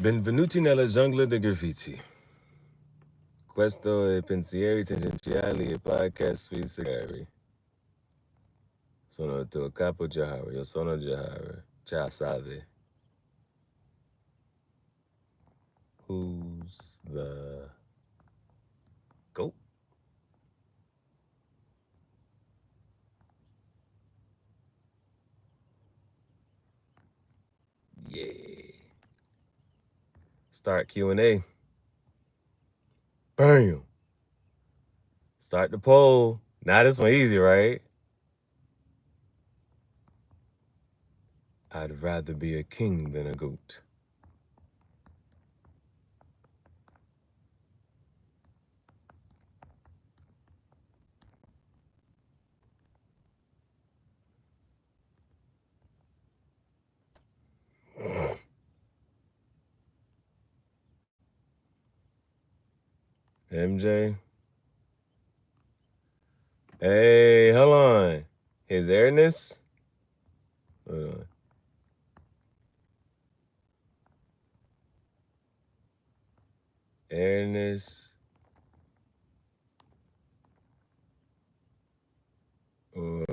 Benvenuti nella giungla dei graffiti. Questo è Pensieri Tangenziali e podcast sui Gihareh. Sono il tuo capo Gihareh, io sono Gihareh. Ciao, salve. Who's the goat? Yeah. Start Q&A. Bam. Start the poll. Now this one easy, right? I'd rather be a king than a goat. MJ? Hey, hold on. His airness? Hold on. Airness or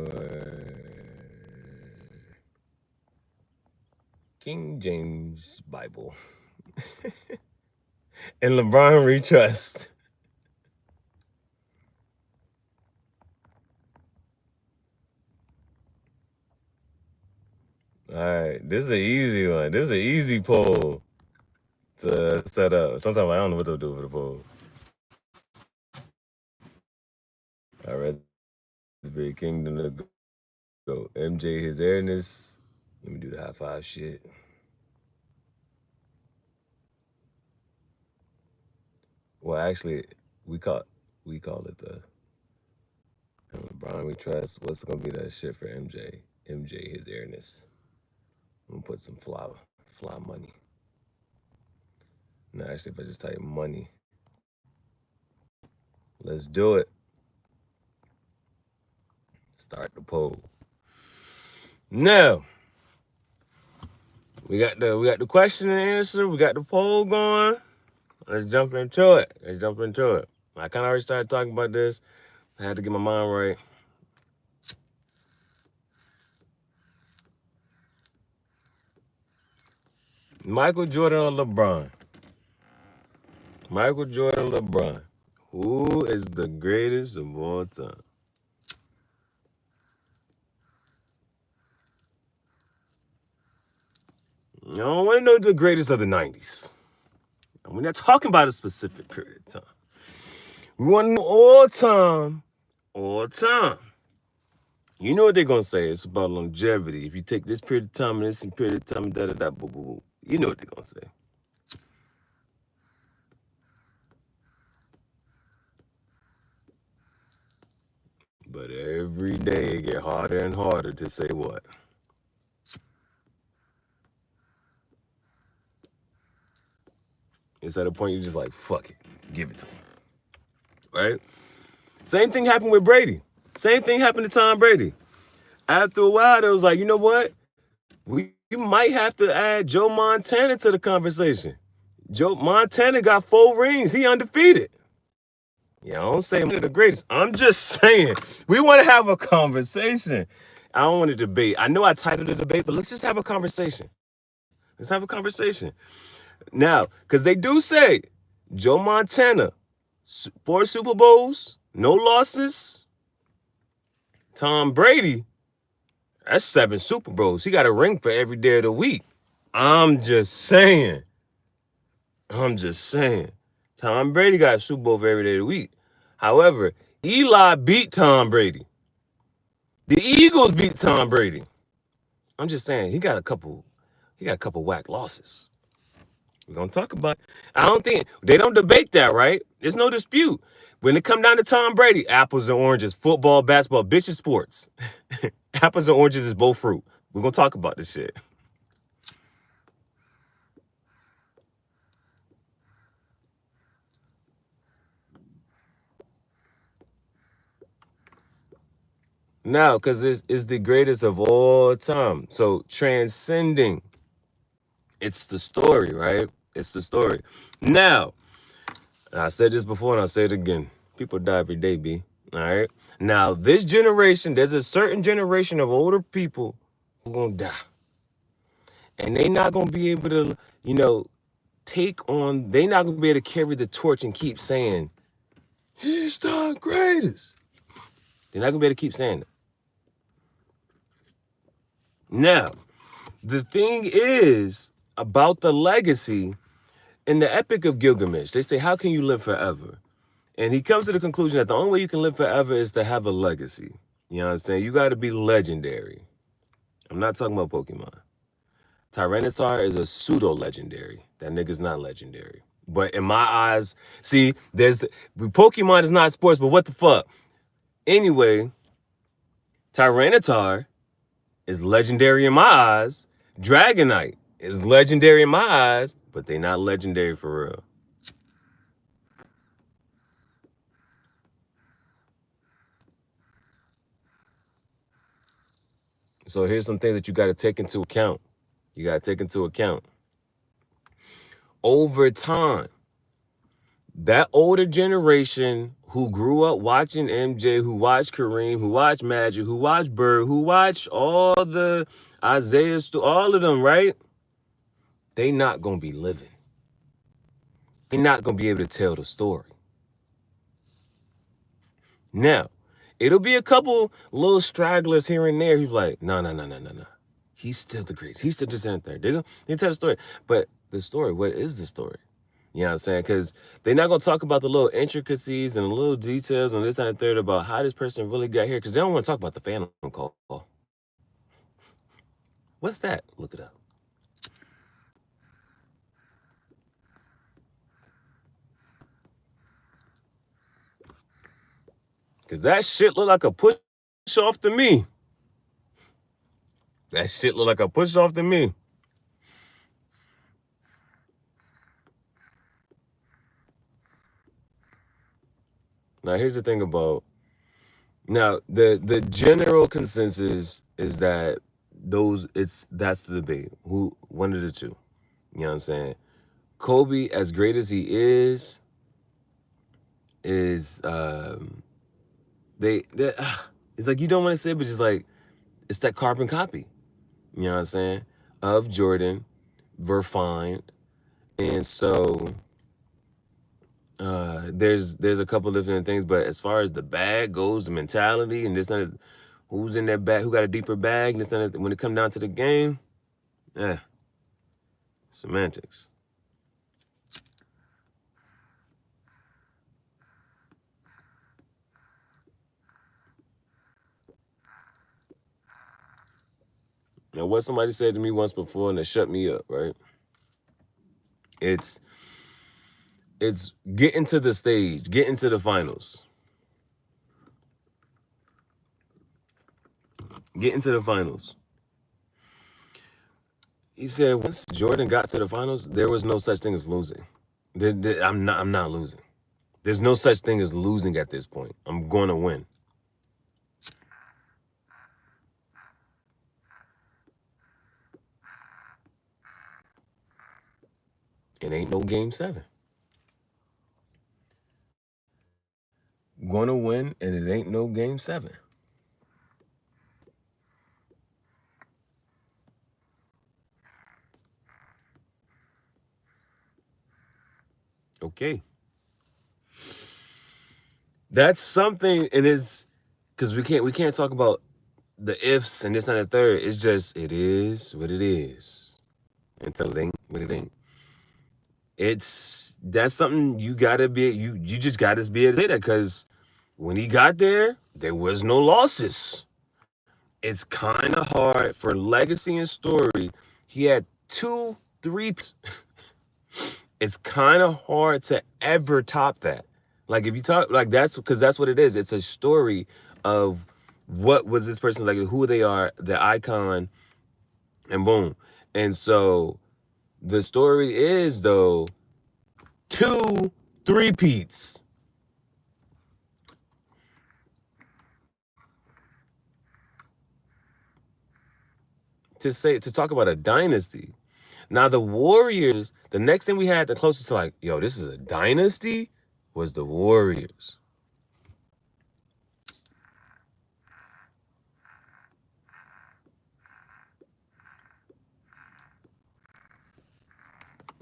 King James Bible. And LeBron we trust. All right, this is an easy one. This is an easy poll to set up. Sometimes I don't know what to do for the poll. I'd rather be a king than a goat. MJ, his airness. Let me do the high five shit. Well, actually, we call it the LeBron we trust. What's gonna be that shit for MJ? MJ, his airness. I'm gonna put some fly money. No, actually, if I just type money, let's do it. Start the poll. Now, we got the question and answer. We got the poll going. Let's jump into it. I kind of already started talking about this. I had to get my mind right. Michael Jordan or LeBron? Michael Jordan or LeBron? Who is the greatest of all time? I don't want to know the greatest of the 90s. We're not talking about a specific period of time. We want to know all time. You know what they're going to say. It's about longevity. If you take this period of time and this period of time, da-da-da, boo-boo-boo. You know what they're going to say. But every day it get harder and harder to say what? It's at a point you're just like, fuck it. Give it to him. Right? Same thing happened with Brady. Same thing happened to Tom Brady. After a while, it was like, you know what? We might have to add Joe Montana to the conversation. Joe Montana got 4 rings. He undefeated. Yeah, I don't say I'm the greatest. I'm just saying we want to have a conversation. I don't want to debate. I know I titled the debate, but let's just have a conversation. Let's have a conversation. Now, because they do say Joe Montana, 4 Super Bowls, no losses. Tom Brady, that's 7 Super Bowls. He got a ring for every day of the week. I'm just saying. Tom Brady got a Super Bowl for every day of the week. However, Eli beat Tom Brady. The Eagles beat Tom Brady. I'm just saying he got a couple whack losses. We're gonna talk about it. I don't think they don't debate that, right? There's no dispute. When it come down to Tom Brady, apples and oranges, football, basketball, bitches, sports. Apples and oranges is both fruit. We're gonna talk about this shit. Now, because it's the greatest of all time. So transcending, it's the story, right? It's the story. Now, I said this before and I'll say it again. People die every day, B. All right? Now, this generation, there's a certain generation of older people who gonna die. And they not gonna be able to, they not gonna be able to carry the torch and keep saying, he's the greatest. They're not gonna be able to keep saying it. Now, the thing is about the legacy in the Epic of Gilgamesh, they say, how can you live forever? And he comes to the conclusion that the only way you can live forever is to have a legacy. You know what I'm saying? You got to be legendary. I'm not talking about Pokemon. Tyranitar is a pseudo-legendary. That nigga's not legendary. But in my eyes, see, Pokemon is not sports, but what the fuck? Anyway, Tyranitar is legendary in my eyes. Dragonite is legendary in my eyes, but they not legendary for real. So here's some things that you got to take into account. You got to take into account. Over time, that older generation who grew up watching MJ, who watched Kareem, who watched Magic, who watched Bird, who watched all the Isaiah, all of them, right? They not going to be living. They're not going to be able to tell the story. Now, it'll be a couple little stragglers here and there who's like, no. He's still the greatest. He's still just in there. They tell the story. But the story, what is the story? You know what I'm saying? Because they're not going to talk about the little intricacies and the little details on this and the third about how this person really got here. Because they don't want to talk about the phantom call. What's that? Look it up. Because that shit look like a push off to me. That shit look like a push off to me. Now, here's the thing about, now, the general consensus is that that's the debate. One of the two. You know what I'm saying? Kobe, as great as he is it's like you don't want to say it, but just like, it's that carbon copy. You know what I'm saying? Of Jordan, refined. And so there's a couple different things, but as far as the bag goes, the mentality and this and who's in that bag, who got a deeper bag, and this and when it come down to the game, semantics. Now, what somebody said to me once before, and it shut me up, right? It's getting to the stage, getting to the finals. Getting to the finals. He said once Jordan got to the finals, there was no such thing as losing. I'm not losing. There's no such thing as losing at this point. I'm going to win. It ain't no game 7. Going to win, and it ain't no game 7. Okay. That's something, and it's because we can't talk about the ifs and this and the third. It's just, it is what it is until it ain't what it ain't. That's something you gotta be, you just gotta be able to say that, because when he got there was no losses. It's kind of hard for legacy and story. He had 2, 3. It's kind of hard to ever top that. Like, if you talk like, that's because that's what it is. It's a story of what was this person like, who they are, the icon, and boom. And so the story is, though, 2 3-peats. To talk about a dynasty. Now the Warriors, the next thing we had, the closest to like, yo, this is a dynasty, was the Warriors.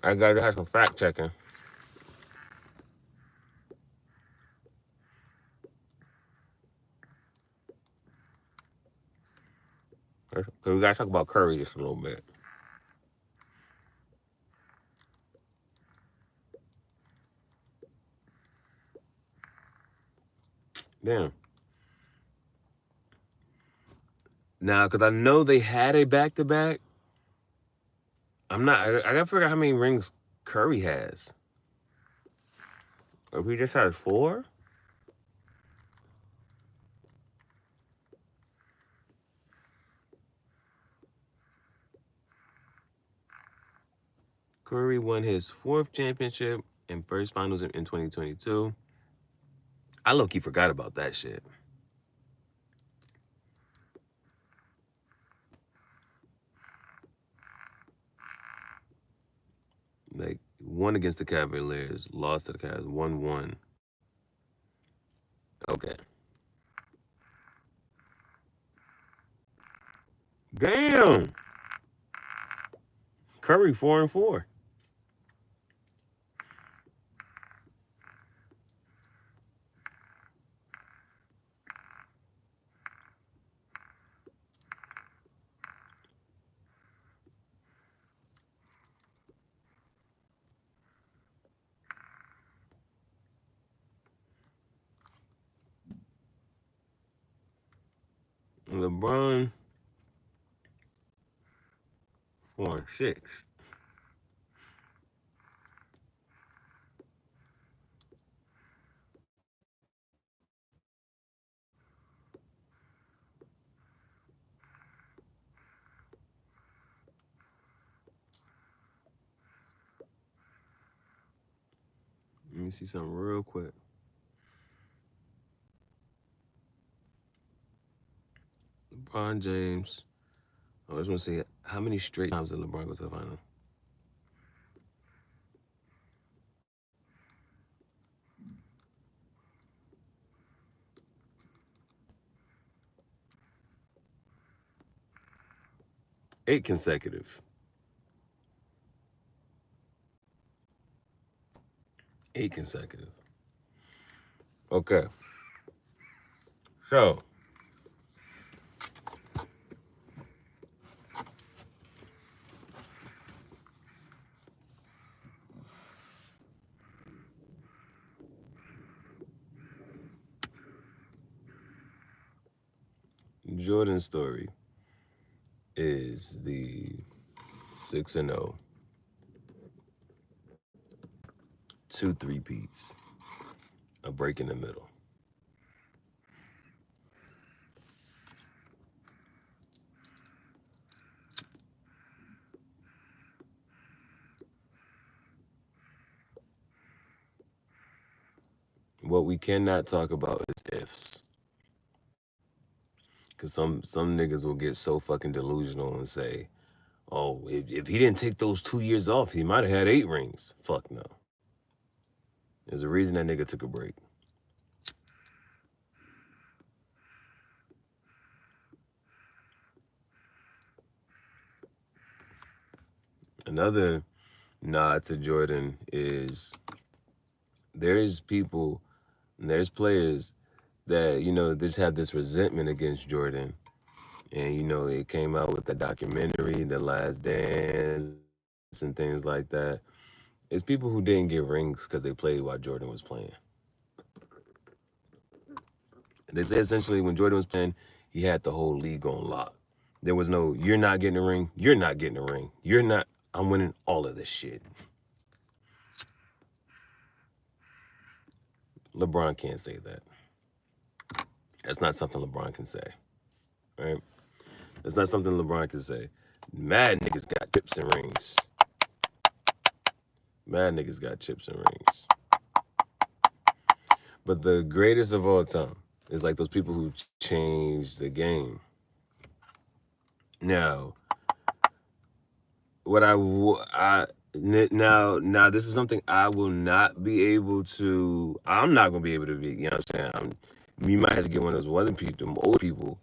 I gotta have some fact checking. Cause we gotta talk about Curry just a little bit. Damn. Now, because I know they had a back-to-back. I gotta figure out how many rings Curry has. Or if he just has 4? Curry won his 4th championship and first finals in 2022. I low-key forgot about that shit. Like, won against the Cavaliers, lost to the Cavs, 1-1. Okay. Damn. Curry 4-4. LeBron 4-6. Let me see something real quick. LeBron James. I just want to see how many straight times did LeBron go to the final? Eight consecutive. 8 consecutive. Okay. So, Jordan's story is the 6-0, 2 3-peats, a break in the middle. What we cannot talk about is ifs. Cause some niggas will get so fucking delusional and say, oh, if he didn't take those 2 years off, he might have had 8 rings. Fuck no. There's a reason that nigga took a break. Another nod to Jordan is there's people, there's players that, you know, just have this resentment against Jordan. And, you know, it came out with the documentary, The Last Dance, and things like that. It's people who didn't get rings because they played while Jordan was playing. They say essentially when Jordan was playing, he had the whole league on lock. There was no, you're not getting a ring, you're not getting a ring, you're not, I'm winning all of this shit. LeBron can't say that. That's not something LeBron can say, right? That's not something LeBron can say. Mad niggas got chips and rings. Mad niggas got chips and rings. But the greatest of all time is like those people who changed the game. Now, Now this is something I will not be able to. I'm not gonna be able to be. You know what I'm saying? You might have to get one of those weather people, them old people.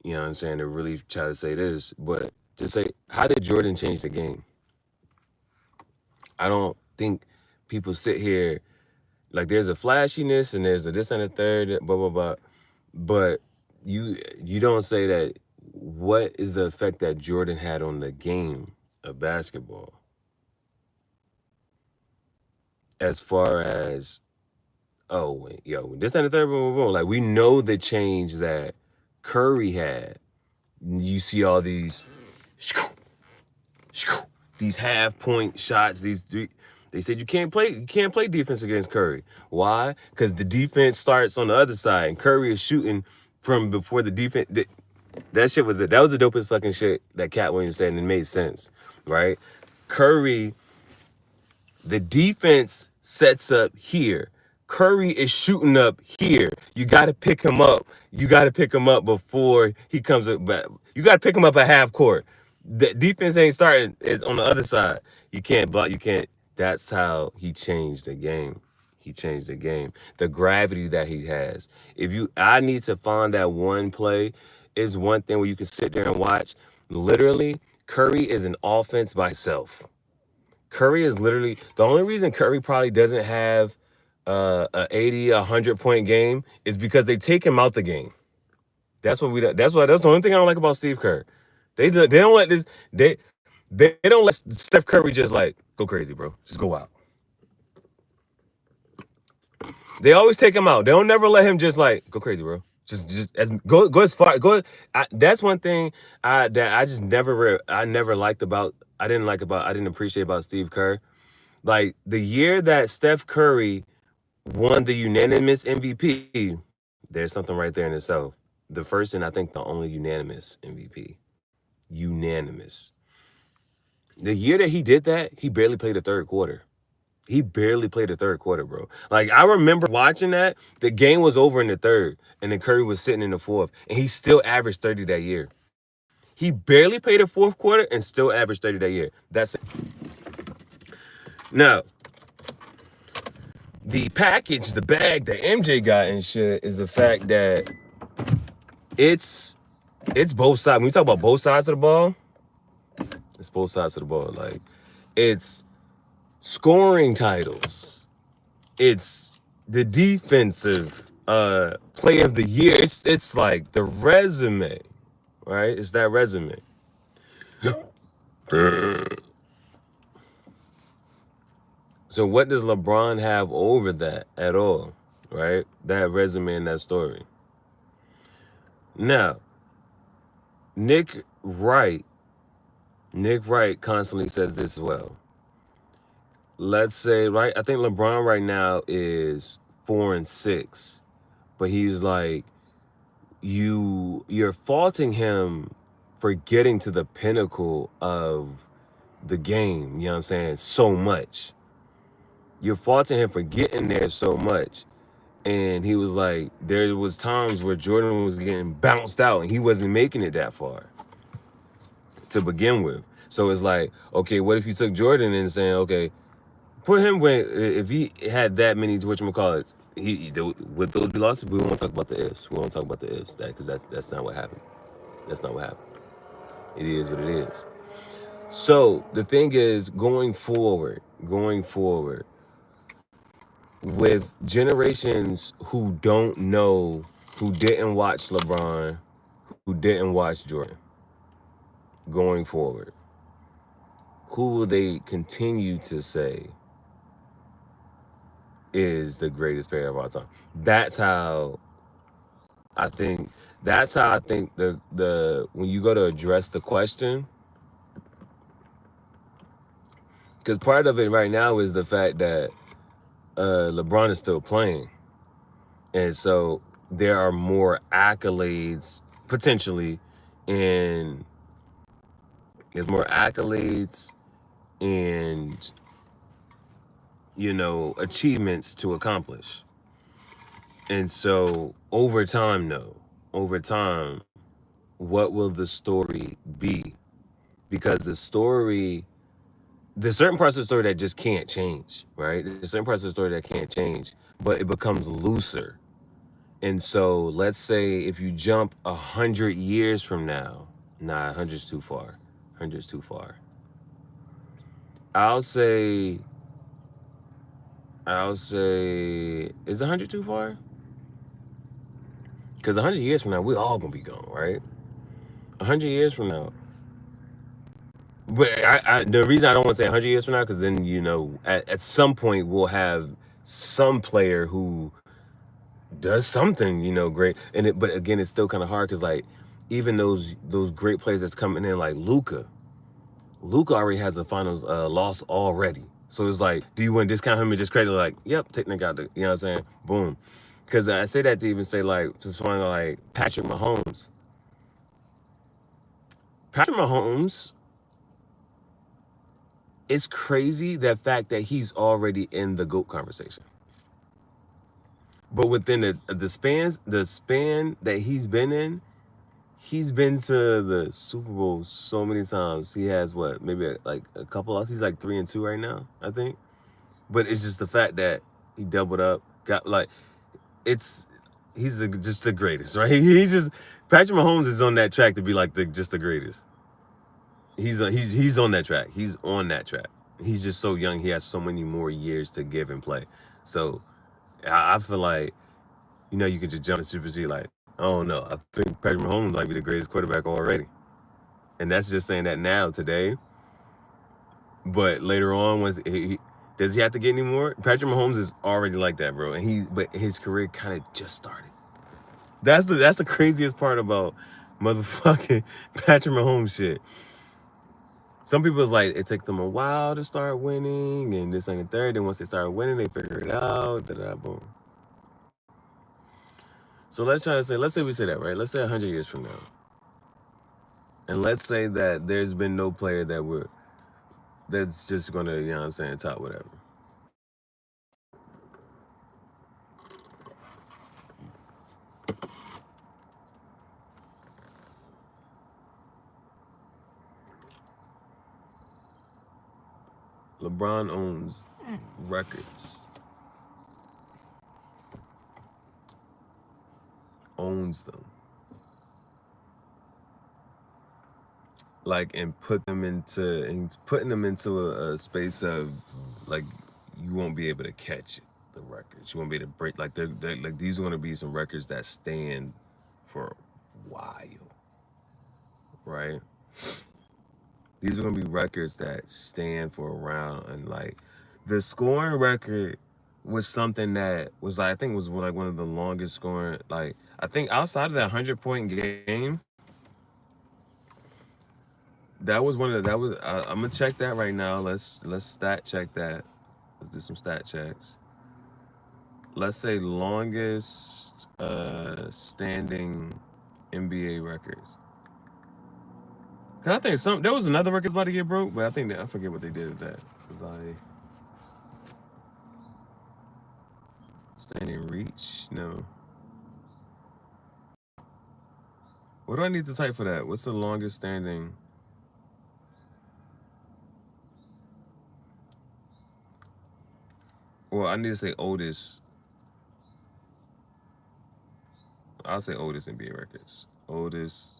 You know what I'm saying? To really try to say this, but to say, how did Jordan change the game? I don't think people sit here like there's a flashiness and there's a this and a third, blah blah blah. But you don't say that. What is the effect that Jordan had on the game of basketball? As far as this and the third, boom, boom, boom. Like we know the change that Curry had. You see all these half point shots. They said you can't play defense against Curry. Why? Because the defense starts on the other side, and Curry is shooting from before the defense. That was the dopest fucking shit that Cat Williams said, and it made sense, right? Curry, the defense sets up here. Curry is shooting up here. You got to pick him up. You got to pick him up before he comes up. You got to pick him up at half court. The defense ain't starting. It's on the other side. You can't block. You can't. That's how he changed the game. He changed the game. The gravity that he has. I need to find that one play. Is one thing where you can sit there and watch. Literally, Curry is an offense by itself. Curry is literally the only reason Curry probably doesn't have a 80, 100-point game is because they take him out the game. That's the only thing I don't like about Steve Kerr. They don't let this they don't let Steph Curry just like go crazy, bro. Just go out. They always take him out. They don't never let him just like go crazy, bro. Go as far. That's one thing that I just never I didn't appreciate about Steve Kerr. Like the year that Steph Curry won the unanimous MVP, there's something right there in itself. The first and I think the only unanimous MVP. Unanimous. The year that he did that, he barely played the third quarter. He barely played the third quarter, bro. Like, I remember watching that. The game was over in the third, and then Curry was sitting in the fourth, and he still averaged 30 that year. He barely played the fourth quarter and still averaged 30 that year. That's it. Now, the package, the bag that MJ got and shit is the fact that it's both sides. When we talk about both sides of the ball, it's both sides of the ball. Like, it's scoring titles. It's the defensive play of the year. It's like the resume, right? It's that resume. So what does LeBron have over that at all, right? That resume and that story. Now, Nick Wright constantly says this as well. Let's say, right? I think LeBron right now is 4-6, but he's like, you're faulting him for getting to the pinnacle of the game. You know what I'm saying? So much. You're faulting him for getting there so much. And he was like, there was times where Jordan was getting bounced out and he wasn't making it that far to begin with. So it's like, okay, what if you took Jordan and saying, okay, put him if he had that many, whatchamacallits, would those be losses? We won't talk about the ifs. We won't talk about the ifs, because that's not what happened. That's not what happened. It is what it is. So the thing is, going forward, with generations who don't know, who didn't watch LeBron, who didn't watch Jordan, going forward, who will they continue to say is the greatest player of all time? That's how I think the when you go to address the question, because part of it right now is the fact that LeBron is still playing. And so there are more accolades potentially, and there's more accolades and, achievements to accomplish. And so over time, what will the story be? because there's certain parts of the story that just can't change, right? There's certain parts of the story that can't change, but it becomes looser. And so let's say if you jump 100 years from now, nah, 100's too far. 100's too far. I'll say, is 100 too far? Because 100 years from now, we're all gonna be gone, right? 100 years from now. But the reason I don't want to say 100 years from now, because then, at some point we'll have some player who does something, great. But again, it's still kind of hard because, like, even those great players that's coming in, like Luka already has a finals loss already. So it's like, do you want to discount him and just credit, like, yep, technically got the, you know what I'm saying? Boom. Because I say that to even say, like, just find like Patrick Mahomes. Patrick Mahomes, it's crazy the fact that he's already in the GOAT conversation. But within the span that he's been in, he's been to the Super Bowl so many times. He has what, maybe like a couple of, he's like 3-2 right now, I think. But it's just the fact that he doubled up, got like, he's just the greatest, right? He's just, Patrick Mahomes is on that track to be like just the greatest. He's on that track. He's on that track. He's just so young. He has so many more years to give and play. So I feel like, you could just jump and super see, like, oh no, I think Patrick Mahomes might be the greatest quarterback already. And that's just saying that now, today. But later on, does he have to get any more? Patrick Mahomes is already like that, bro. But his career kind of just started. That's the craziest part about motherfucking Patrick Mahomes shit. Some people is like, it took them a while to start winning, and this and the third. And once they start winning, they figure it out. Boom. So let's say we say that, right? Let's say 100 years from now. And let's say that there's been no player that's just gonna, top whatever. LeBron owns records. Owns them. Like, and putting them into a space of, like, you won't be able to catch the records. You won't be able to break, like, they're like, these are going to be some records that stand for a while, right? These are going to be records that stand for a round. And, like, the scoring record was something that was, like, I think was like one of the longest scoring, like, I think outside of that 100-point game, that was I'm gonna check that right now. Let's stat check that. Let's do some stat checks. Let's say longest standing NBA records. Cause I think there was another record about to get broke, but I forget what they did at that. Like, standing reach? No. What do I need to type for that? What's the longest standing? Well, I need to say oldest. I'll say oldest NBA records. Oldest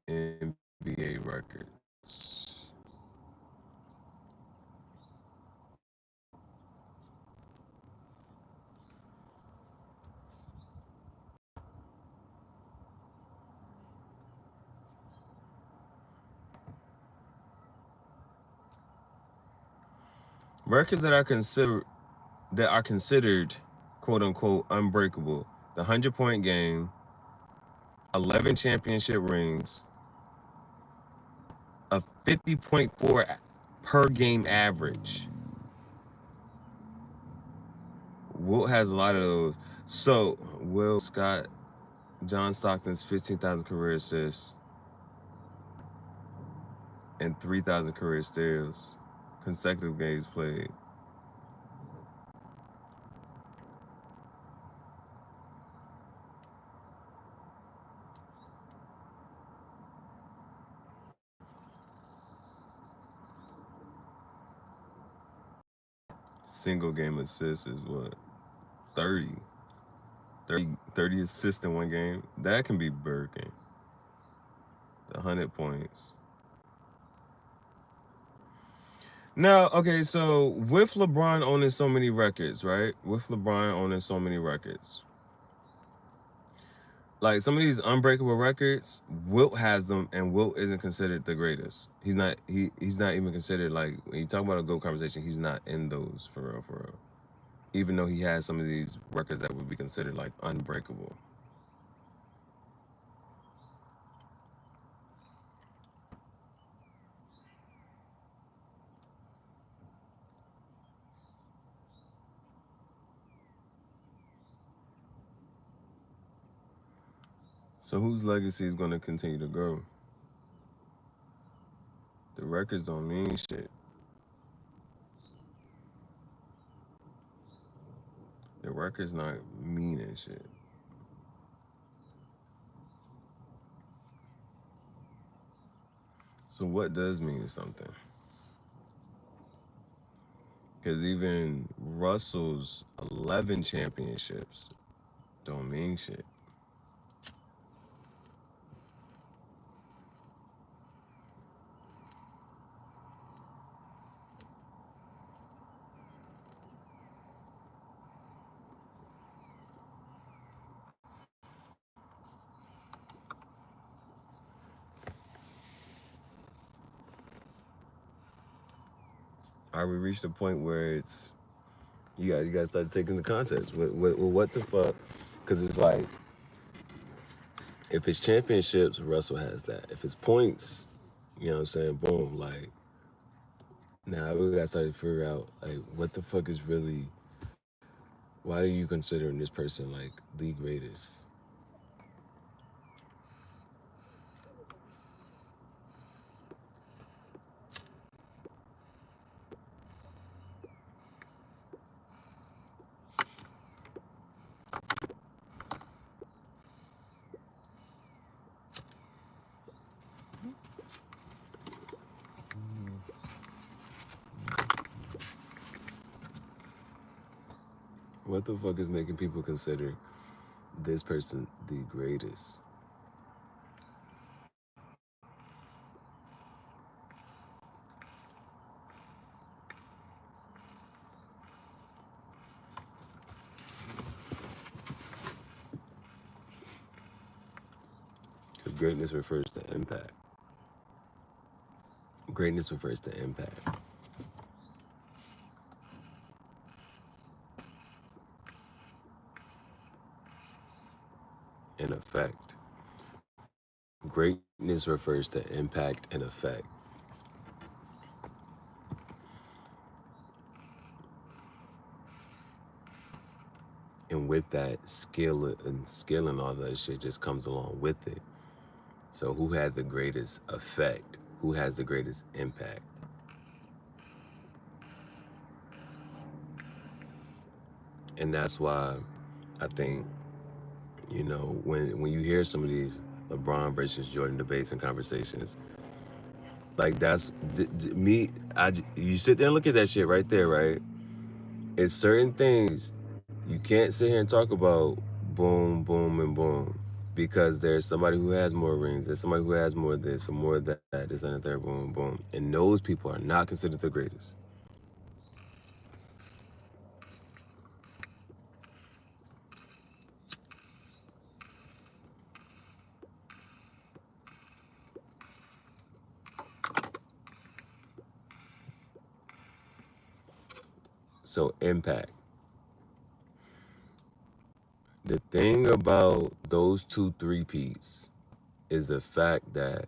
NBA records. Records that are considered quote unquote unbreakable. The 100-point game, 11 championship rings, a 50.4 per game average. Wilt has a lot of those. So Will Scott, John Stockton's 15,000 career assists and 3,000 career steals, consecutive games played. single game assists is what? 30. 30 assists in one game. That can be Birkin. The 100 points. Now, okay, so with LeBron owning so many records, right? With LeBron owning so many records, like some of these unbreakable records, Wilt has them, and Wilt isn't considered the greatest. He's not. He's not even considered, like, when you talk about a GOAT conversation, he's not in those for real, for real. Even though he has some of these records that would be considered like unbreakable. So whose legacy is going to continue to grow? The records don't mean shit. The records not meaning shit. So what does mean something? Because even Russell's 11 championships don't mean shit. Are we reached a point where it's you got to start taking the context? What the fuck? Because it's like, if it's championships, Russell has that. If it's points, you know what I'm saying? Boom. Like, now we got to start to figure out, like, what the fuck is really, why are you considering this person like the greatest? What the fuck is making people consider this person the greatest? Because greatness refers to impact. Greatness refers to impact. And effect. Greatness refers to impact and effect. And with that, skill and all that shit just comes along with it. So who had the greatest effect? Who has the greatest impact? And that's why I think, you know, when you hear some of these LeBron versus Jordan debates and conversations, like, that's me. You sit there and look at that shit right there, right? It's certain things you can't sit here and talk about boom, boom, and boom, because there's somebody who has more rings, there's somebody who has more of this or more of that, this and the third, boom, boom. And those people are not considered the greatest. So impact. The thing about those 2 3-peats is the fact that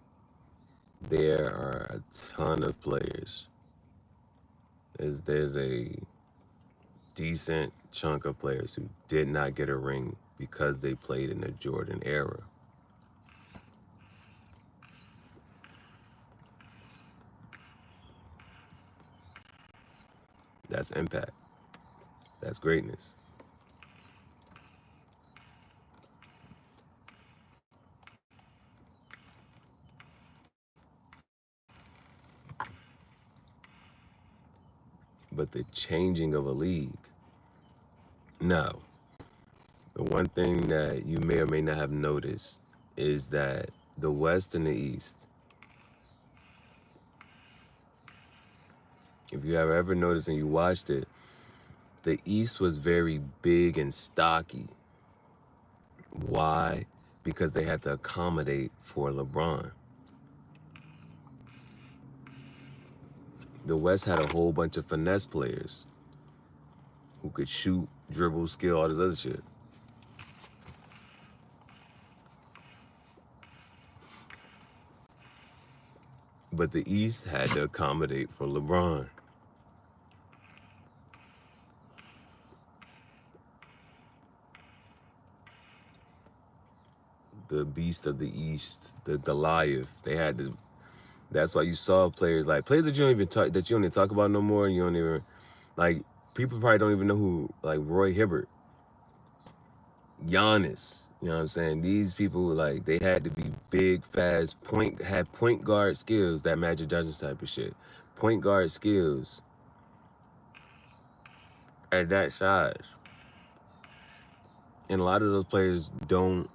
there are a ton of players. There's a decent chunk of players who did not get a ring because they played in the Jordan era. That's impact. That's greatness. but the changing of a league. Now, the one thing that you may or may not have noticed is that the West and the East, if you have ever noticed and you watched it, the East was very big and stocky. Why? Because they had to accommodate for LeBron. The West had a whole bunch of finesse players who could shoot, dribble, skill, all this other shit. But the East had to accommodate for LeBron. The beast of the East, the Goliath. They had to. That's why you saw players that you don't even talk about no more. You don't even like. People probably don't even know who like Roy Hibbert, Giannis. You know what I'm saying? These people they had to be big, fast, had point guard skills, that Magic Johnson type of shit. Point guard skills at that size. And a lot of those players don't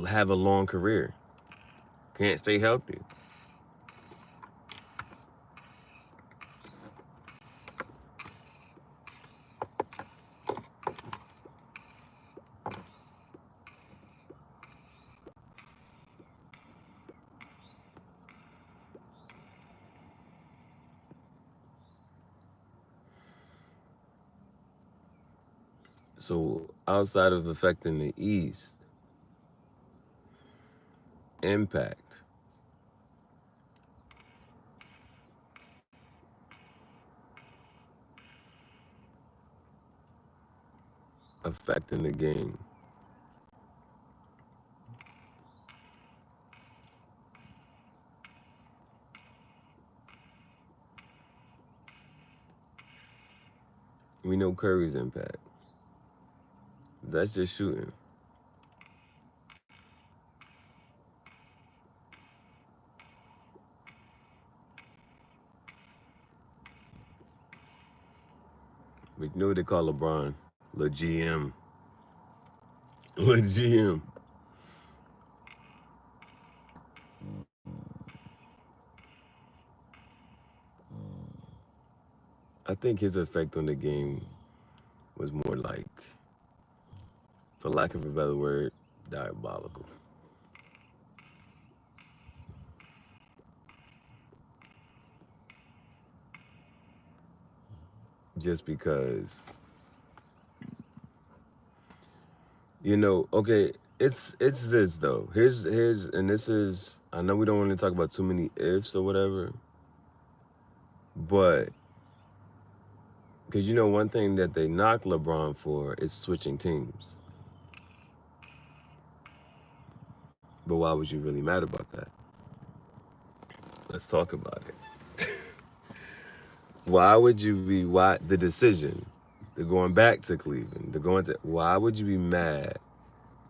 have a long career. Can't stay healthy. So outside of affecting the East, impact. Affecting the game. We know Curry's impact. That's just shooting. We know what they call LeBron. GM. GM. I think his effect on the game was more for lack of a better word, diabolical. Just because, okay, it's this though. Here's and this is, I know we don't want to talk about too many ifs or whatever, but because one thing that they knock LeBron for is switching teams. But why was you really mad about that? Let's talk about it. Why the decision, the going back to Cleveland, why would you be mad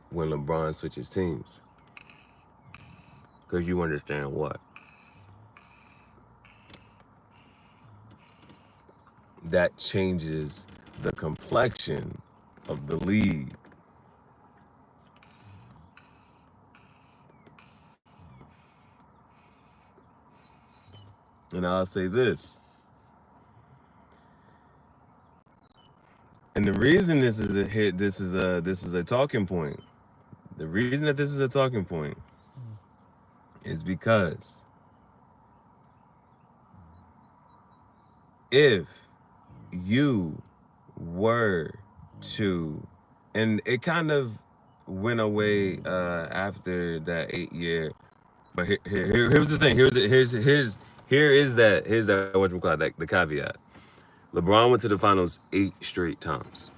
when LeBron switches teams? Because you understand what? That changes the complexion of the league. And I'll say this. And the reason this is a hit, this is a talking point. The reason that this is a talking point is because if you were to, and it kind of went away after that 8 year, but here's the thing. Here's that what we call that, the caveat. LeBron went to the finals 8 straight times.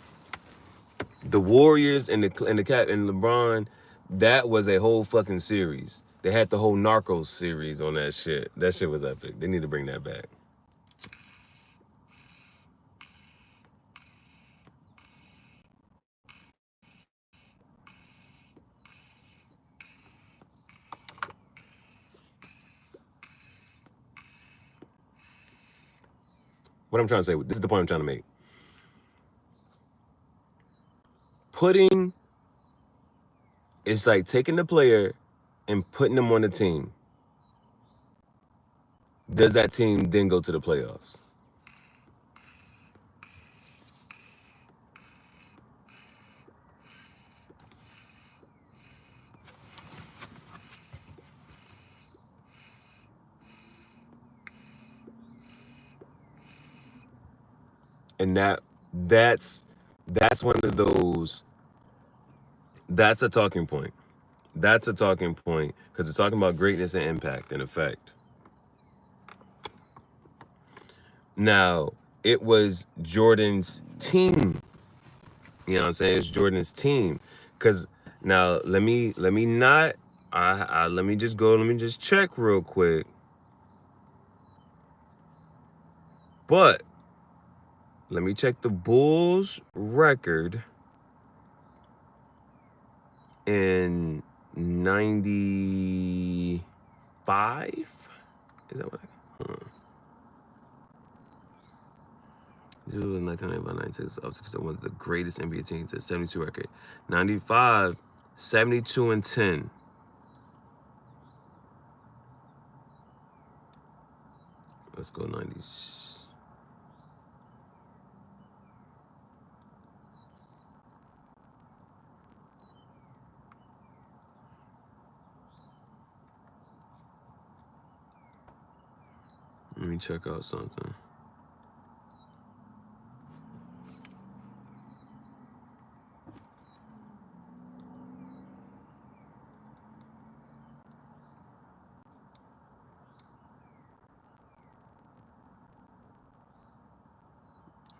The Warriors and LeBron, that was a whole fucking series. They had the whole Narcos series on that shit. That shit was epic. They need to bring that back. What I'm trying to say, this is the point I'm trying to make. It's like taking the player and putting them on the team. Does that team then go to the playoffs? And that's one of those. That's a talking point. That's a talking point because we're talking about greatness and impact and effect. Now, it was Jordan's team. You know what I'm saying? It's Jordan's team. Cause now let me not let me just check real quick. But let me check the Bulls record in 95. Is that what This was 1995-96, obviously one of the greatest NBA teams, at 72 record. 95, 72 and 10. Let's go 90s. Let me check out something.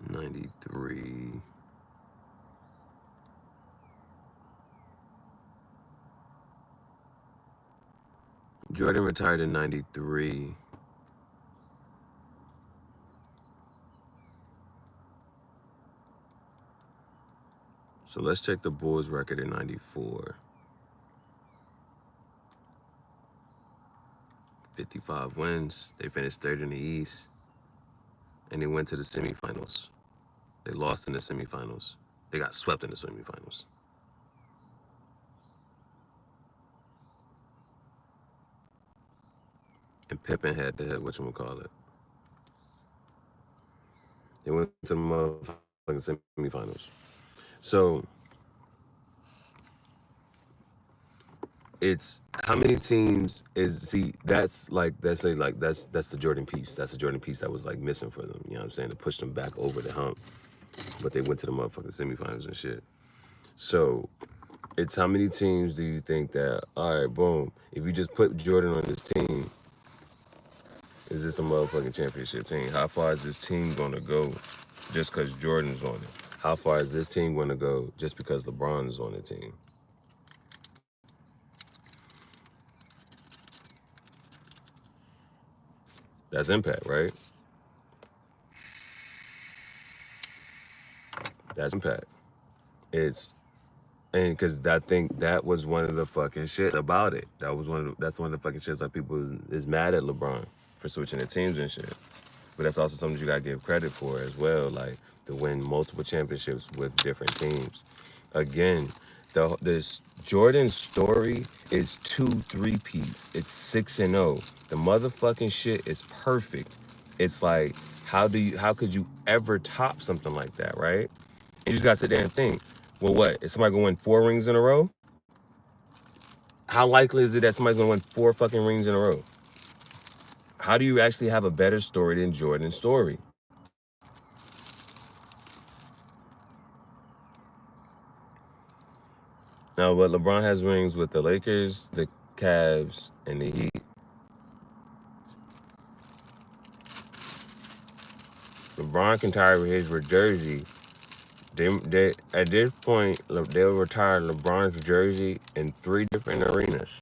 '93. Jordan retired in '93. So let's check the Bulls record in '94. 55 wins. They finished third in the East. And they went to the semifinals. They lost in the semifinals. They got swept in the semifinals. And Pippen had the whatchamacallit. They went to the motherfucking semifinals. So it's how many teams that's the Jordan piece. That's the Jordan piece that was like missing for them. You know what I'm saying? To push them back over the hump. But they went to the motherfucking semifinals and shit. So it's how many teams do you think that, all right, boom, if you just put Jordan on this team, is this a motherfucking championship team? How far is this team gonna go just because Jordan's on it? How far is this team gonna go just because LeBron is on the team? That's impact, right? That's impact. And because I think that was one of the fucking shit about it. That's one of the fucking shits that people is mad at LeBron for switching the teams and shit. But that's also something you gotta give credit for as well, like to win multiple championships with different teams. Again, this Jordan story is 2 3-peats. It's 6-0. The motherfucking shit is perfect. It's like, how could you ever top something like that, right? You just gotta sit there and think, well, what? Is somebody gonna win 4 rings in a row? How likely is it that somebody's gonna win 4 fucking rings in a row? How do you actually have a better story than Jordan's story? Now, but LeBron has rings with the Lakers, the Cavs, and the Heat. LeBron can retire his jersey. They at this point they'll retire LeBron's jersey in 3 different arenas.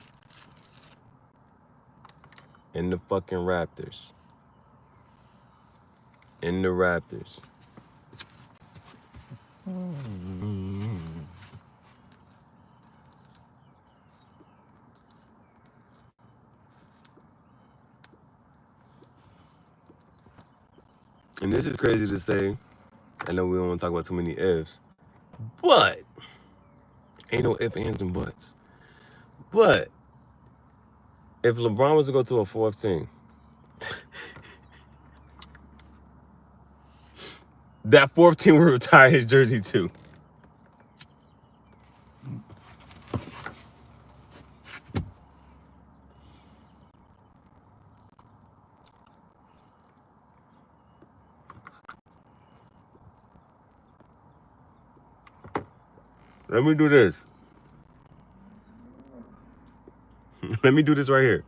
In the fucking Raptors. In the Raptors. And this is crazy to say. I know we don't want to talk about too many ifs, but ain't no ifs, ands, and buts. But if LeBron was to go to a fourth team, that fourth team would retire his jersey too. Let me do this. Let me do this right here.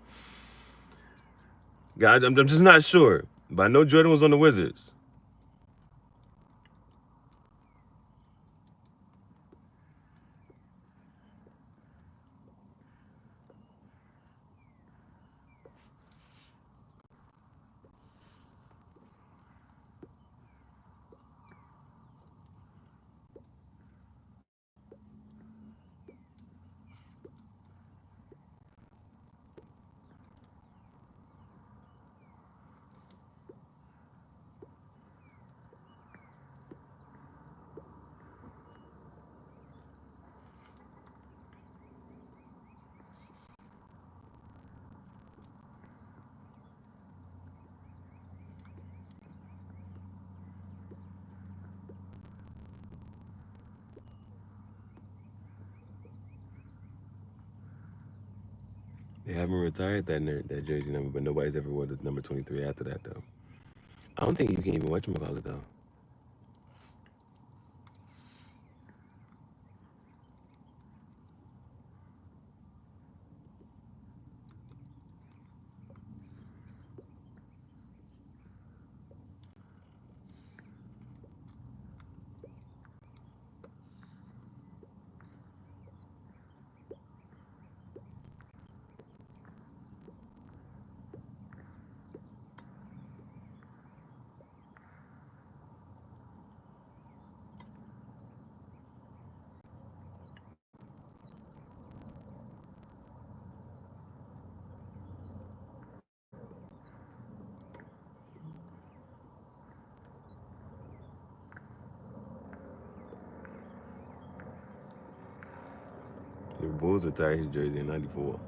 Guys, I'm just not sure. But I know Jordan was on the Wizards. They haven't retired that jersey number, but nobody's ever wore the number 23 after that, though. I don't think you can even whatchamacallit, though. The Bulls retired his jersey in '94.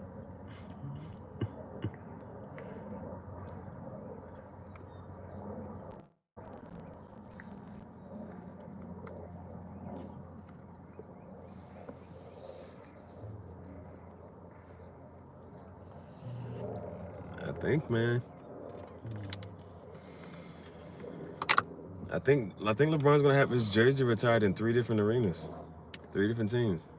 I think, man. I think LeBron's gonna have his jersey retired in 3 different arenas, 3 different teams.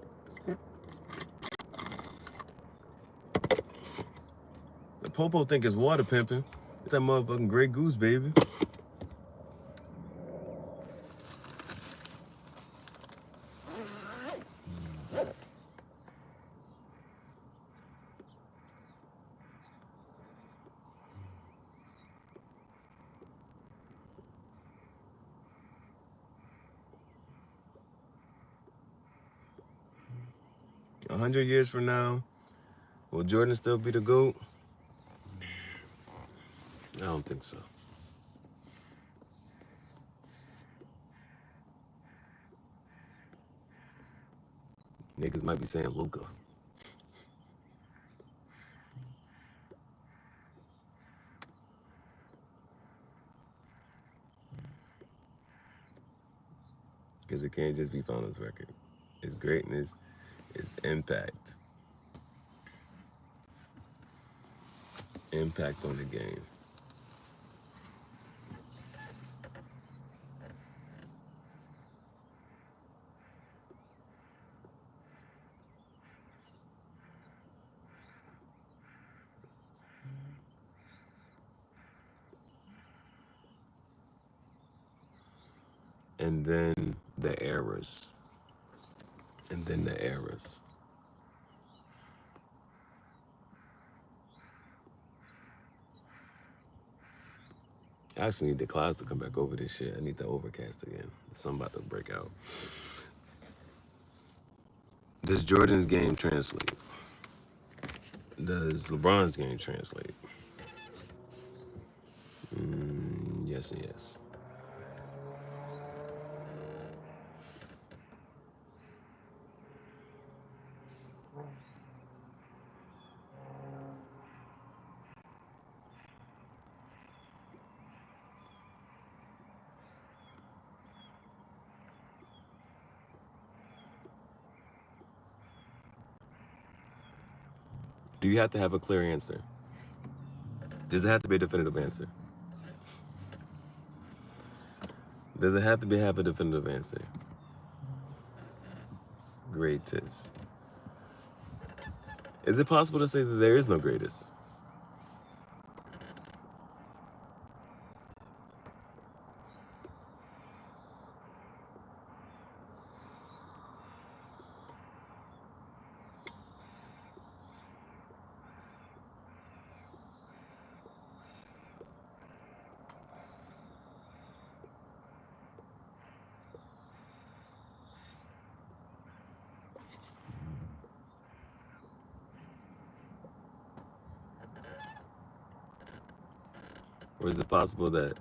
The Popo think it's water pimping. It's that motherfucking Grey Goose, baby. A 100 years from now, will Jordan still be the GOAT? I don't think so. Niggas might be saying Luka. Because it can't just be finals record. It's greatness, it's impact. Impact on the game. And then the errors. And then the errors. I actually need the clouds to come back over this shit. I need the overcast again. Something about to break out. Does Jordan's game translate? Does LeBron's game translate? Yes and yes. Do you have to have a clear answer? Does it have to be a definitive answer? Does it have to have a definitive answer? Greatest. Is it possible to say that there is no greatest? Or is it possible that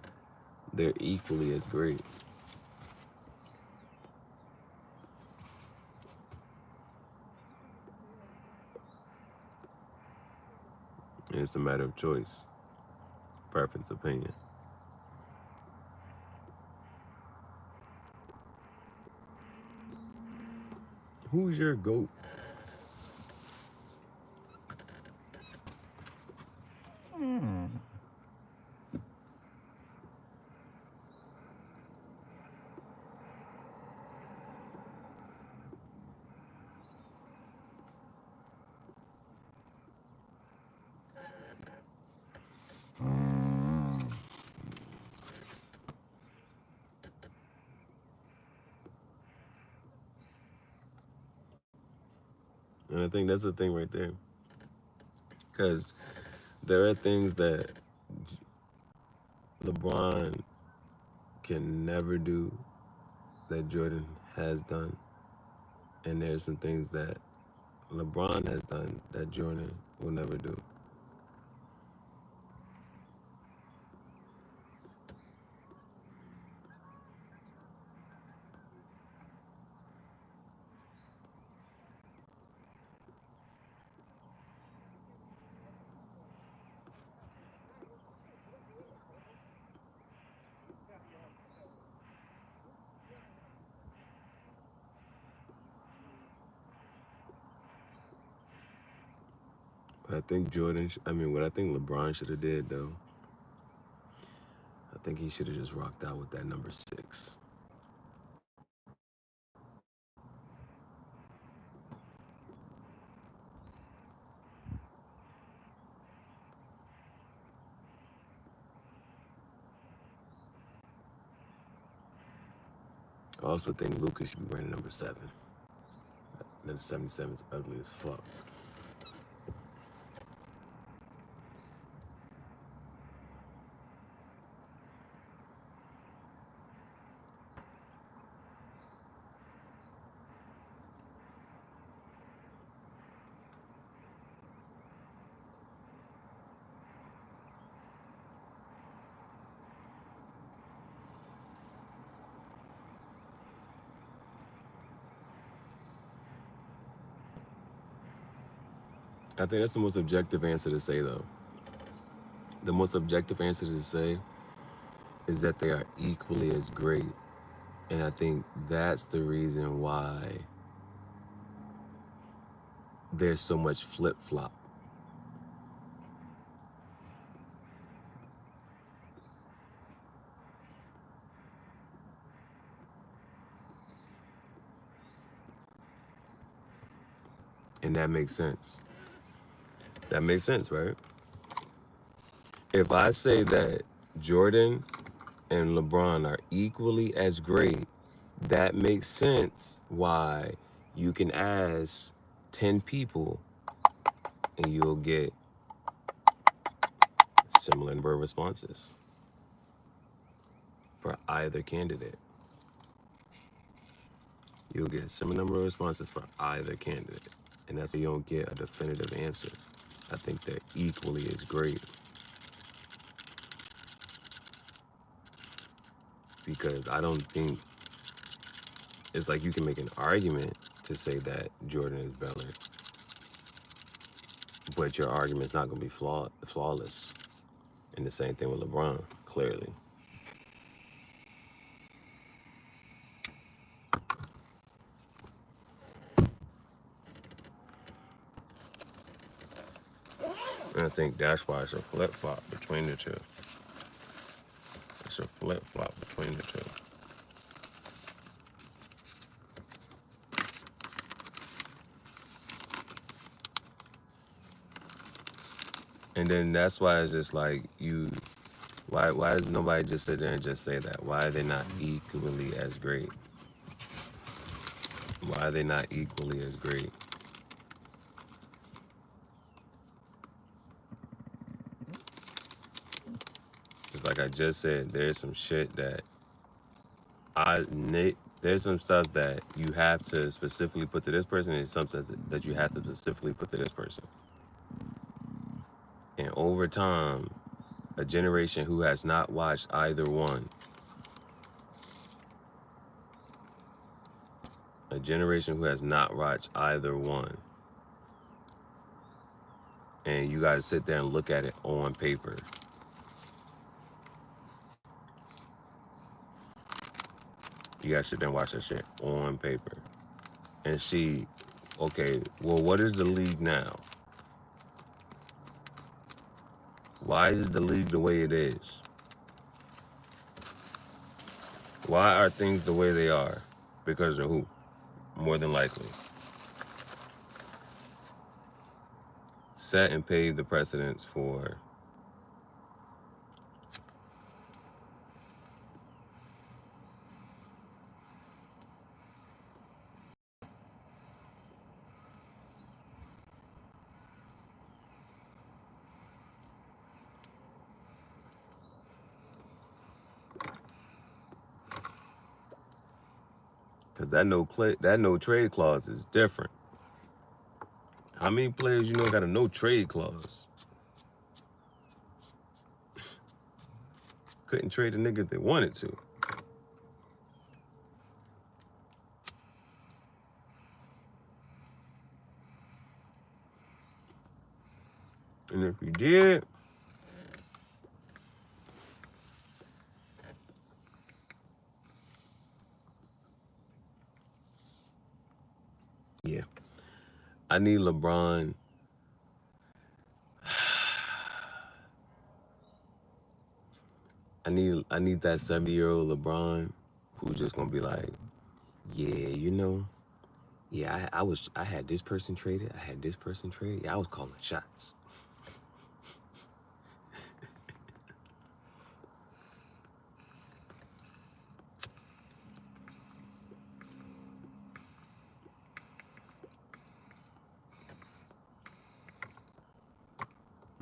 they're equally as great? And it's a matter of choice, preference, opinion. Who's your GOAT? And I think that's the thing right there. Because there are things that LeBron can never do that Jordan has done. And there's some things that LeBron has done that Jordan will never do. What I think what I think LeBron should have did though, I think he should have just rocked out with that number 6. I also think Lucas should be wearing number 7. Number 77 is ugly as fuck. I think that's the most objective answer to say, though. The most objective answer to say is that they are equally as great. And I think that's the reason why there's so much flip-flop. And that makes sense. That makes sense, right? If I say that Jordan and LeBron are equally as great, that makes sense why you can ask 10 people and you'll get similar number of responses for either candidate. You'll get a similar number of responses for either candidate. And that's why you don't get a definitive answer. I think they're equally as great. Because I don't think it's like you can make an argument to say that Jordan is better, but your argument's not going to be flawless. And the same thing with LeBron, clearly. think that's why it's a flip-flop between the two. It's a flip-flop between the two. And then that's why it's just like why does nobody just sit there and just say that? Why are they not equally as great? Why are they not equally as great? Because like I just said, there's some shit that there's some stuff that you have to specifically put to this person, and something that you have to specifically put to this person. And over time, a generation who has not watched either one, a generation who has not watched either one, and you got to sit there and look at it on paper. You got to sit there and watch that shit on paper and see, okay, well, what is the league now? Why is the league the way it is? Why are things the way they are? Because of who? More than likely. Set and pave the precedents for because that no trade clause is different. How many players you know got a no trade clause? Couldn't trade a nigga if they wanted to. And if you did, yeah. I need LeBron. I need that 70-year-old LeBron who's just gonna be like, yeah, you know, yeah, I had this person traded, I had this person traded. Yeah, I was calling shots.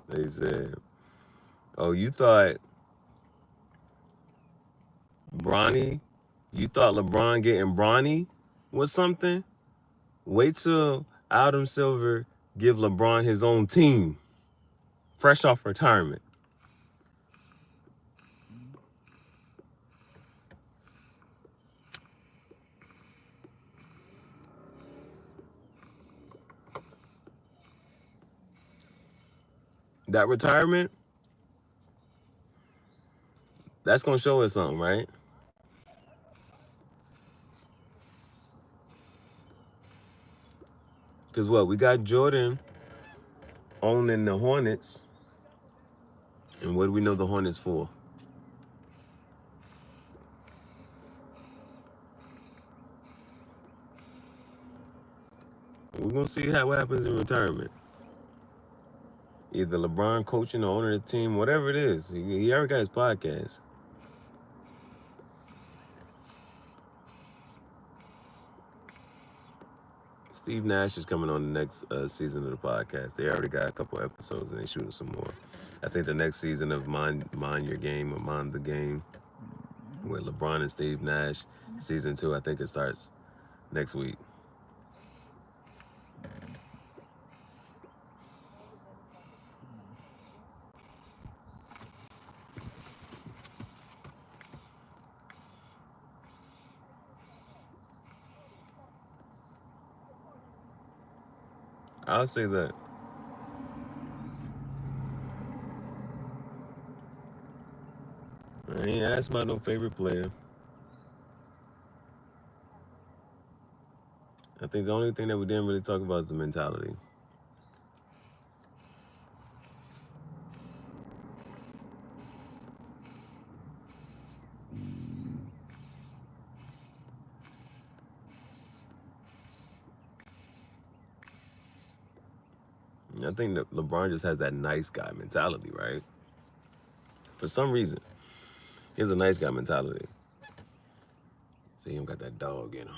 They said, oh, you thought LeBron getting Bronny was something? Wait till Adam Silver give LeBron his own team, fresh off retirement. That retirement, that's gonna show us something, right? Because what, we got Jordan owning the Hornets. And what do we know the Hornets for? We're going to see what happens in retirement. Either LeBron coaching or owning the team, whatever it is. He already got his podcast. Steve Nash is coming on the next season of the podcast. They already got a couple episodes and they're shooting some more. I think the next season of Mind Your Game or Mind the Game with LeBron and Steve Nash, season 2, I think it starts next week. I'll say that. I ain't asked about no favorite player. I think the only thing that we didn't really talk about is the mentality. I think that LeBron just has that nice guy mentality, right? For some reason, he has a nice guy mentality. See him got that dog in him.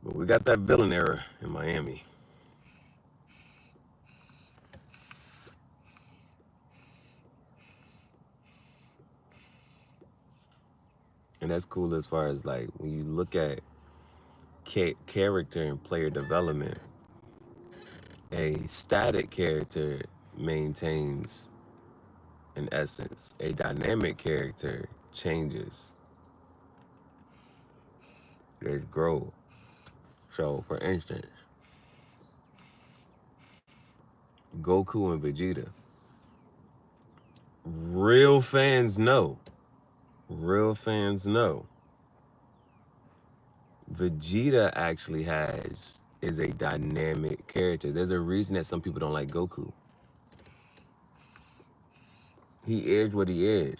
But we got that villain era in Miami. And that's cool as far as like when you look at character and player development, a static character maintains an essence. A dynamic character changes. There's growth. So, for instance, Goku and Vegeta. Real fans know. Real fans know. Vegeta actually is a dynamic character. There's a reason that some people don't like Goku. He is what he is.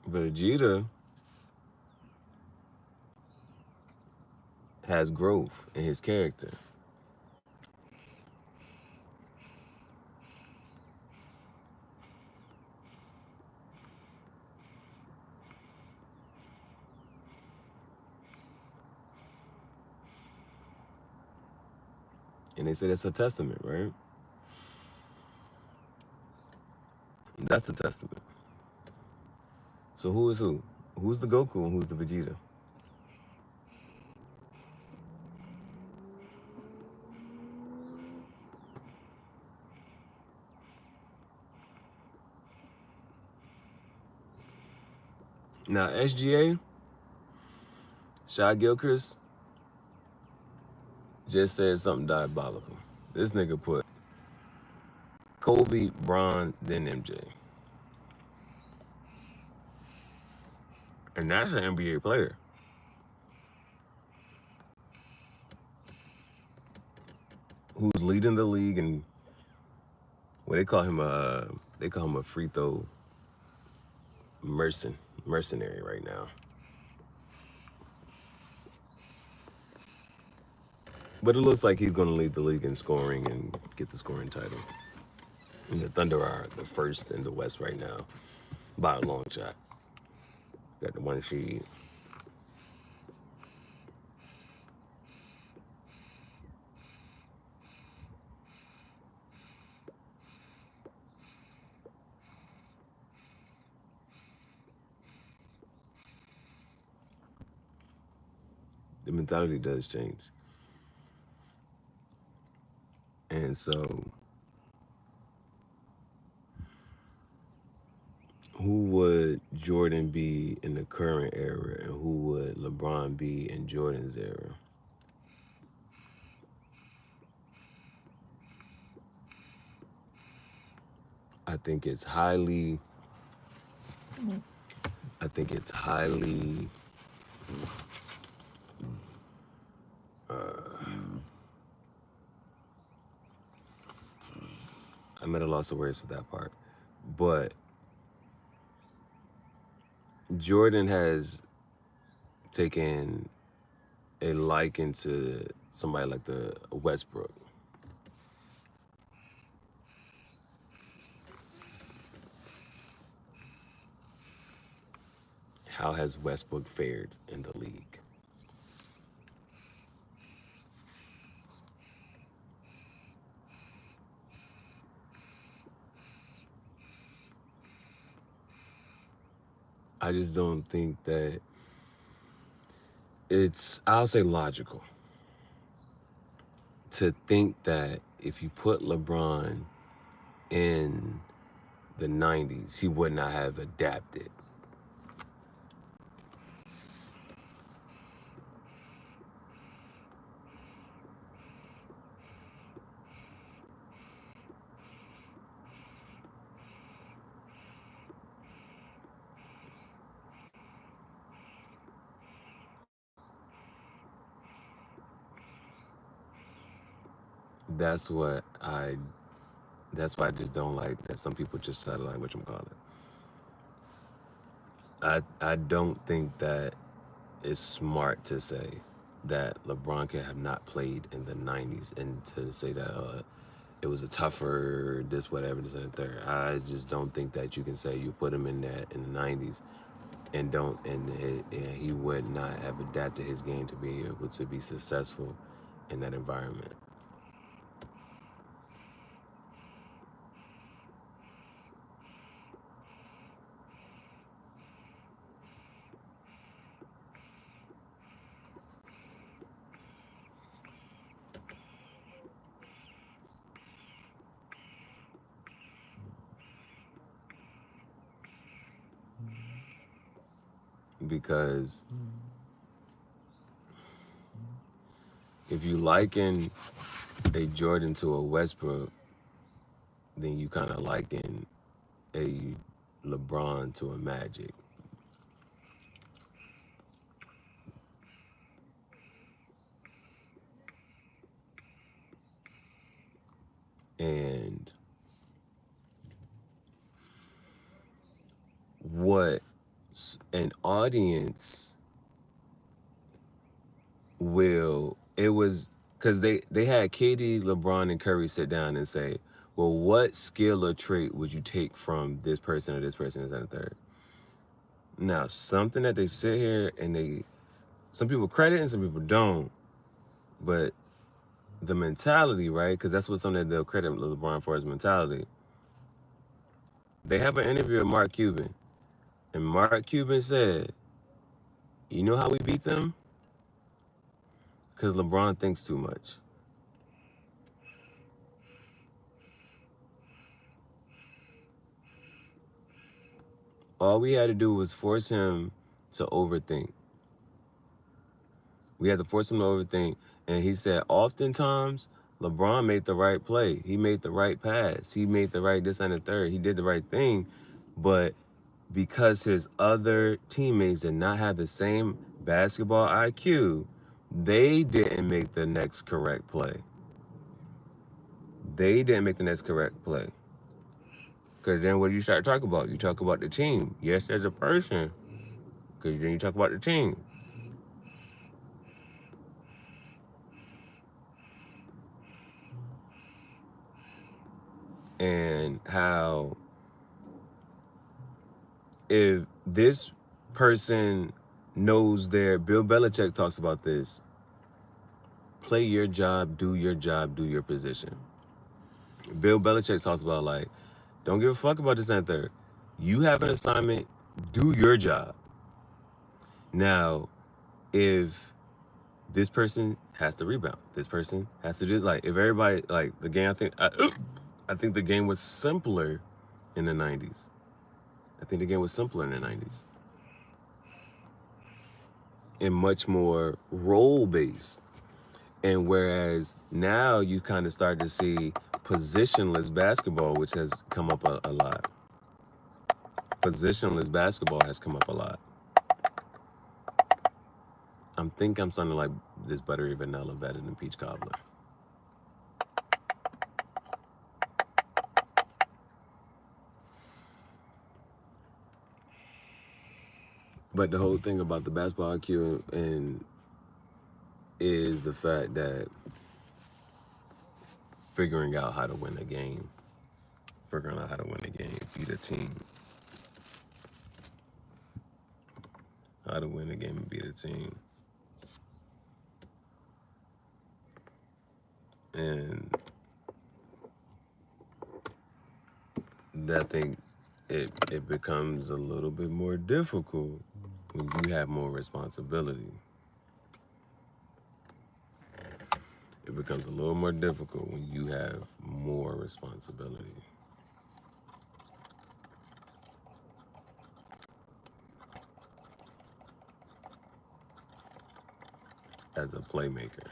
Vegeta has growth in his character. And they say that's a testament, right? That's a testament. So who is who? Who's the Goku and who's the Vegeta? Now SGA, Shai Gilchrist, just said something diabolical. This nigga put Kobe, Bron, then MJ. And that's an NBA player. Who's leading the league and well, they call him a free throw mercenary right now. But it looks like he's going to lead the league in scoring and get the scoring title. And the Thunder are the first in the West right now by a long shot. Got the 1 seed. The mentality does change. And so, who would Jordan be in the current era and who would LeBron be in Jordan's era? I think it's highly I'm at a loss of words for that part. But Jordan has taken a liking to somebody like the Westbrook. How has Westbrook fared in the league? I just don't think that I'll say logical to think that if you put LeBron in the 90s, he would not have adapted. That's why I just don't like that some people just try to like whatchamacallit. I don't think that it's smart to say that LeBron could have not played in the 90s and to say that it was a tougher this, whatever, this, and the third. I just don't think that you can say you put him in that in the 90s and he would not have adapted his game to be able to be successful in that environment. Because if you liken a Jordan to a Westbrook, then you kind of liken a LeBron to a Magic. And what an audience it was because they had KD, LeBron, and Curry sit down and say, well, what skill or trait would you take from this person or this person and that third? Now, something that they sit here and some people credit and some people don't, but the mentality, right? Because that's what something that they'll credit LeBron for, his mentality. They have an interview with Mark Cuban, and Mark Cuban said, you know how we beat them? Because LeBron thinks too much. All we had to do was force him to overthink. We had to force him to overthink. And he said, oftentimes, LeBron made the right play. He made the right pass. He made the right this and the third. He did the right thing. But because his other teammates did not have the same basketball IQ, they didn't make the next correct play. They didn't make the next correct play. Because then what do you start talking about? You talk about the team. Yes, as a person. Because then you talk about the team. And how if this person knows Bill Belichick talks about this, play your job, do your position. Bill Belichick talks about don't give a fuck about this and third. You have an assignment, do your job. Now, if this person has to rebound, this person has to do if everybody the game, I think the game was simpler in the 90s. I think the game was simpler in the 90s. And much more role-based. And whereas now you kind of start to see positionless basketball, which has come up a lot. Positionless basketball has come up a lot. I'm starting to like this buttery vanilla better than peach cobbler. But the whole thing about the basketball IQ and is the fact that figuring out how to win a game, beat a team. How to win a game and beat a team. And I think it becomes a little bit more difficult when you have more responsibility. It becomes a little more difficult when you have more responsibility. As a playmaker.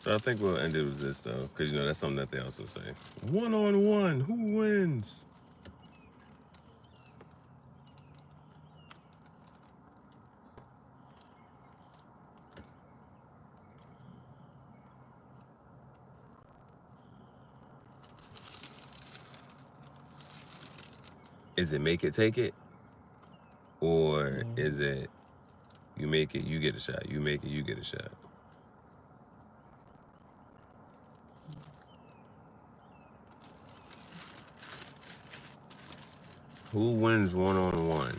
So I think we'll end it with this though, because you know that's something that they also say. 1-on-1, who wins? Is it make it, take it? Or is it you make it, you get a shot. You make it, you get a shot. Who wins 1-on-1?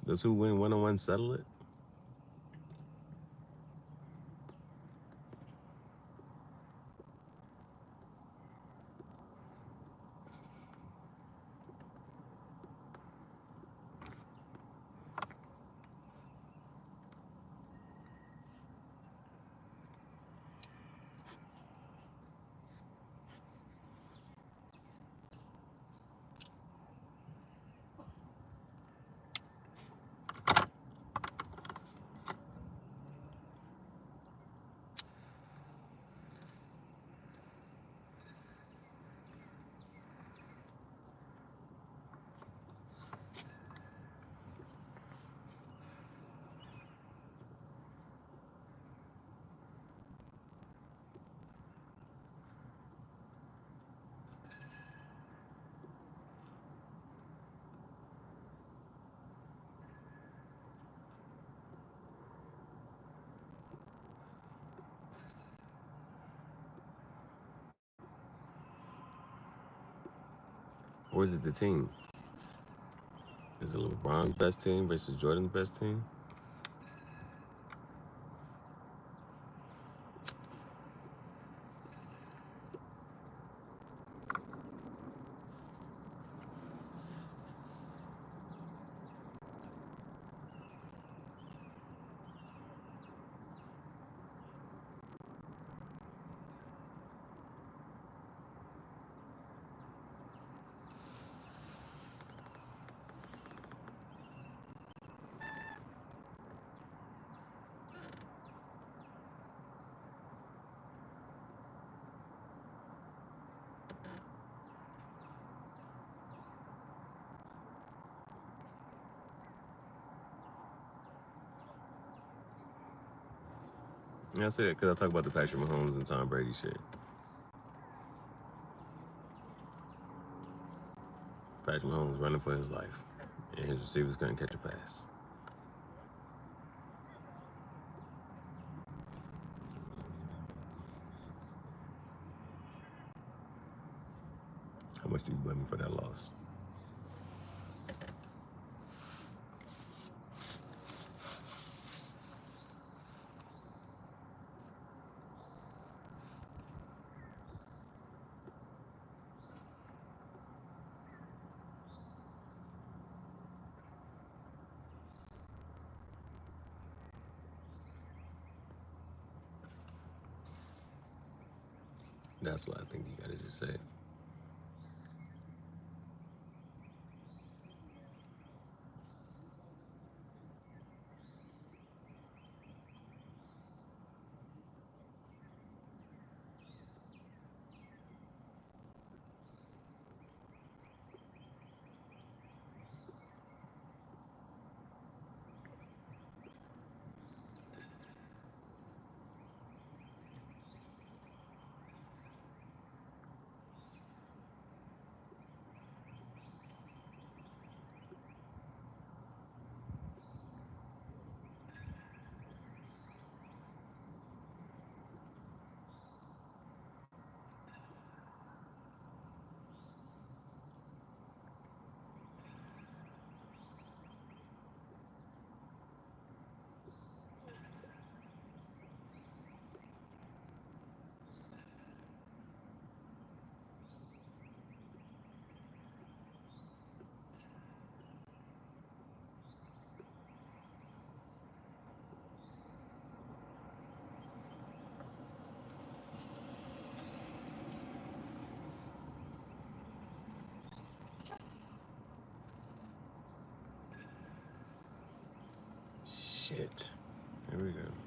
Does who win 1-on-1 settle it? Or is it the team? Is it LeBron's best team versus Jordan's best team? Yeah, I say that because I talk about the Patrick Mahomes and Tom Brady shit. Patrick Mahomes running for his life, and his receivers couldn't catch a pass. How much do you blame me for that loss? That's what I think you gotta just say. Shit. Here we go.